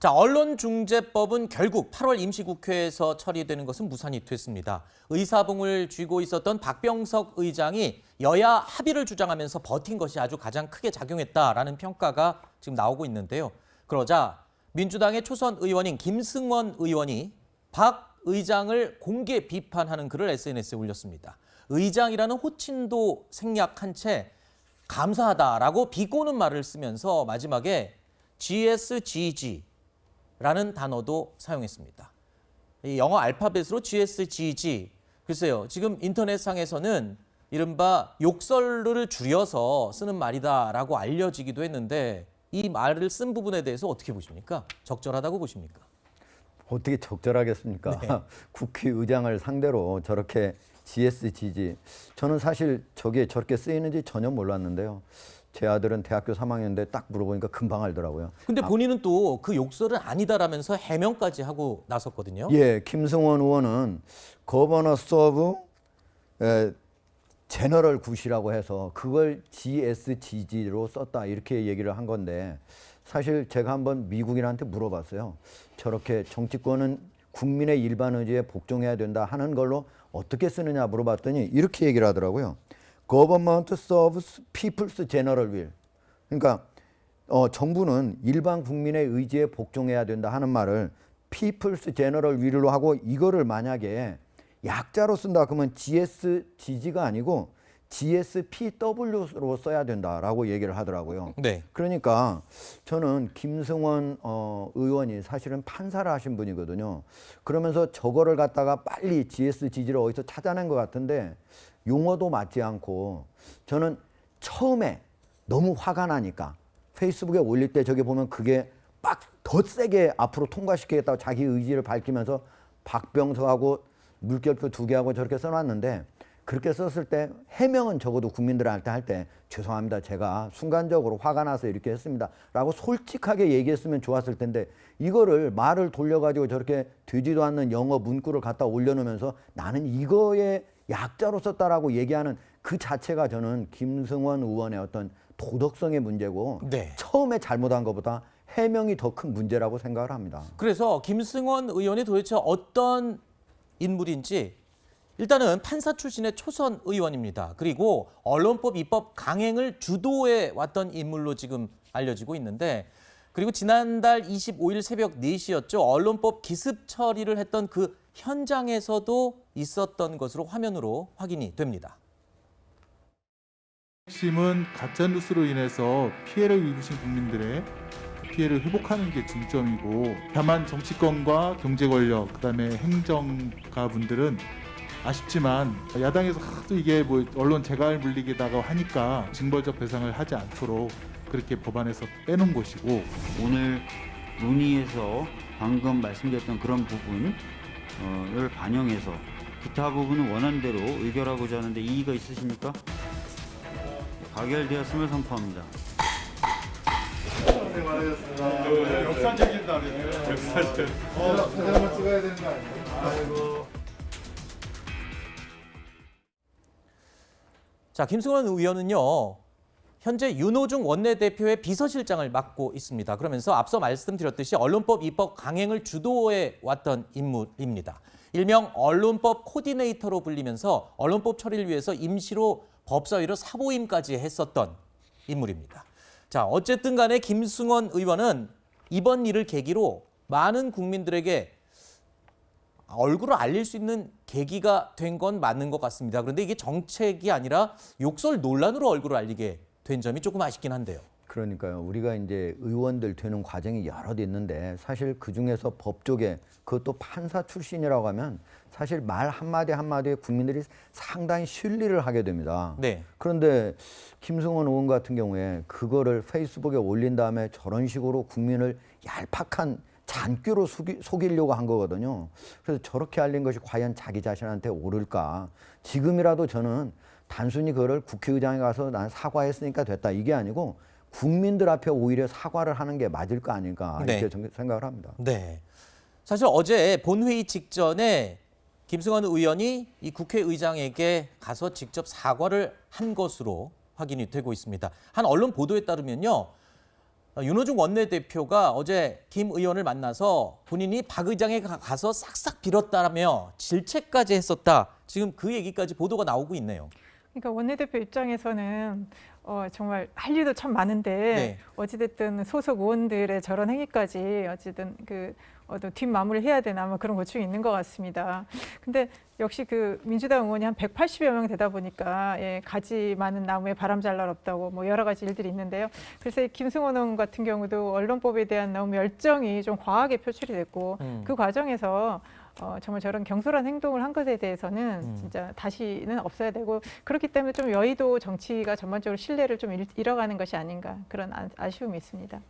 자, 언론중재법은 결국 8월 임시국회에서 처리되는 것은 무산이 됐습니다. 의사봉을 쥐고 있었던 박병석 의장이 여야 합의를 주장하면서 버틴 것이 아주 가장 크게 작용했다라는 평가가 지금 나오고 있는데요. 그러자 민주당의 초선 의원인 김승원 의원이 박 의장을 공개 비판하는 글을 SNS에 올렸습니다. 의장이라는 호칭도 생략한 채 감사하다라고 비꼬는 말을 쓰면서 마지막에 GSGG라는 단어도 사용했습니다. 이 영어 알파벳으로 GSGG. 글쎄요, 지금 인터넷상에서는 이른바 욕설을 줄여서 쓰는 말이다라고 알려지기도 했는데 이 말을 쓴 부분에 대해서 어떻게 보십니까? 적절하다고 보십니까? 어떻게 적절하겠습니까? 네. 국회의장을 상대로 저렇게 GSGG. 저는 사실 저게 저렇게 쓰이는지 전혀 몰랐는데요. 제 아들은 대학교 3학년인데 딱 물어보니까 금방 알더라고요. 근데 본인은 또 그 욕설은 아니다라면서 해명까지 하고 나섰거든요. 예, 김승원 의원은 거버너스 오브 제너럴 굿이라고 해서 그걸 GSGG로 썼다 이렇게 얘기를 한 건데 사실 제가 한번 미국인한테 물어봤어요. 저렇게 정치권은 국민의 일반 의지에 복종해야 된다 하는 걸로 어떻게 쓰느냐 물어봤더니 이렇게 얘기를 하더라고요. Government serves people's general will. 그러니까 정부는 일반 국민의 의지에 복종해야 된다 하는 말을 people's general will로 하고 이거를 만약에 약자로 쓴다 그러면 GSGG가 아니고 GSPW로 써야 된다라고 얘기를 하더라고요. 네. 그러니까 저는 김승원 의원이 사실은 판사를 하신 분이거든요. 그러면서 저거를 갖다가 빨리 GSGG를 어디서 찾아낸 것 같은데 용어도 맞지 않고 저는 처음에 너무 화가 나니까 페이스북에 올릴 때 저기 보면 그게 빡 더 세게 앞으로 통과시키겠다고 자기 의지를 밝히면서 박병석하고 물결표 2개하고 저렇게 써놨는데 그렇게 썼을 때 해명은 적어도 국민들한테 할 때 죄송합니다. 제가 순간적으로 화가 나서 이렇게 했습니다. 라고 솔직하게 얘기했으면 좋았을 텐데 이거를 말을 돌려가지고 저렇게 되지도 않는 영어 문구를 갖다 올려놓으면서 나는 이거에 약자로 썼다라고 얘기하는 그 자체가 저는 김승원 의원의 어떤 도덕성의 문제고 네. 처음에 잘못한 것보다 해명이 더 큰 문제라고 생각을 합니다. 그래서 김승원 의원이 도대체 어떤 인물인지 일단은 판사 출신의 초선 의원입니다. 그리고 언론법 입법 강행을 주도해 왔던 인물로 지금 알려지고 있는데 그리고 지난달 25일 새벽 4시였죠. 언론법 기습 처리를 했던 그 현장에서도 있었던 것으로 화면으로 확인이 됩니다. 핵심은 가짜뉴스로 인해서 피해를 입으신 국민들의 그 피해를 회복하는 게 중점이고 다만 정치권과 경제 권력, 그다음에 행정가 분들은 아쉽지만 야당에서 하도 이게 뭐 언론 재갈 물리기다가 하니까 징벌적 배상을 하지 않도록 그렇게 법안에서 빼놓은 것이고 오늘 논의에서 방금 말씀드렸던 그런 부분을 반영해서 기타 부분은 원안대로 의결하고자 하는데 이의가 있으십니까? 가결되었음을 선포합니다. 고생 많으셨습니다. 역사적인 날이네요. 역사적. 사진 한번 찍어야 되는 거 아니에요? 아이고. 자, 김승원 의원은요. 현재 윤호중 원내대표의 비서실장을 맡고 있습니다. 그러면서 앞서 말씀드렸듯이 언론법 입법 강행을 주도해 왔던 인물입니다. 일명 언론법 코디네이터로 불리면서 언론법 처리를 위해서 임시로 법사위로 사보임까지 했었던 인물입니다. 자, 어쨌든 간에 김승원 의원은 이번 일을 계기로 많은 국민들에게 얼굴을 알릴 수 있는 계기가 된 건 맞는 것 같습니다. 그런데 이게 정책이 아니라 욕설 논란으로 얼굴을 알리게 된 점이 조금 아쉽긴 한데요. 그러니까요. 우리가 이제 의원들 되는 과정이 여럿 있는데 사실 그중에서 법조계 그것도 판사 출신이라고 하면 사실 말 한마디 한마디에 국민들이 상당히 신뢰를 하게 됩니다. 네. 그런데 김승원 의원 같은 경우에 그거를 페이스북에 올린 다음에 저런 식으로 국민을 얄팍한 잔꾀로 속이려고 한 거거든요. 그래서 저렇게 알린 것이 과연 자기 자신한테 옳을까? 지금이라도 저는 단순히 그거를 국회의장에 가서 난 사과했으니까 됐다 이게 아니고 국민들 앞에 오히려 사과를 하는 게 맞을 거 아닐까 이렇게 생각을 합니다. 네. 사실 어제 본회의 직전에 김승원 의원이 이 국회의장에게 가서 직접 사과를 한 것으로 확인이 되고 있습니다. 한 언론 보도에 따르면요. 윤호중 원내대표가 어제 김 의원을 만나서 본인이 박 의장에 가서 싹싹 빌었다며 질책까지 했었다. 지금 그 얘기까지 보도가 나오고 있네요. 그러니까 원내대표 입장에서는 정말 할 일도 참 많은데 네. 어찌됐든 소속 의원들의 저런 행위까지 어쨌든 뒷마무리를 해야 되나 아마 그런 고충이 있는 것 같습니다. 근데 역시 그 민주당 의원이 한 180여 명 되다 보니까 가지 많은 나무에 바람 잘 날 없다고 뭐 여러 가지 일들이 있는데요. 그래서 이 김승원 의원 같은 경우도 언론법에 대한 너무 열정이 좀 과하게 표출이 됐고 그 과정에서 정말 저런 경솔한 행동을 한 것에 대해서는 진짜 다시는 없어야 되고 그렇기 때문에 좀 여의도 정치가 전반적으로 신뢰를 좀 잃어가는 것이 아닌가 그런 아쉬움이 있습니다.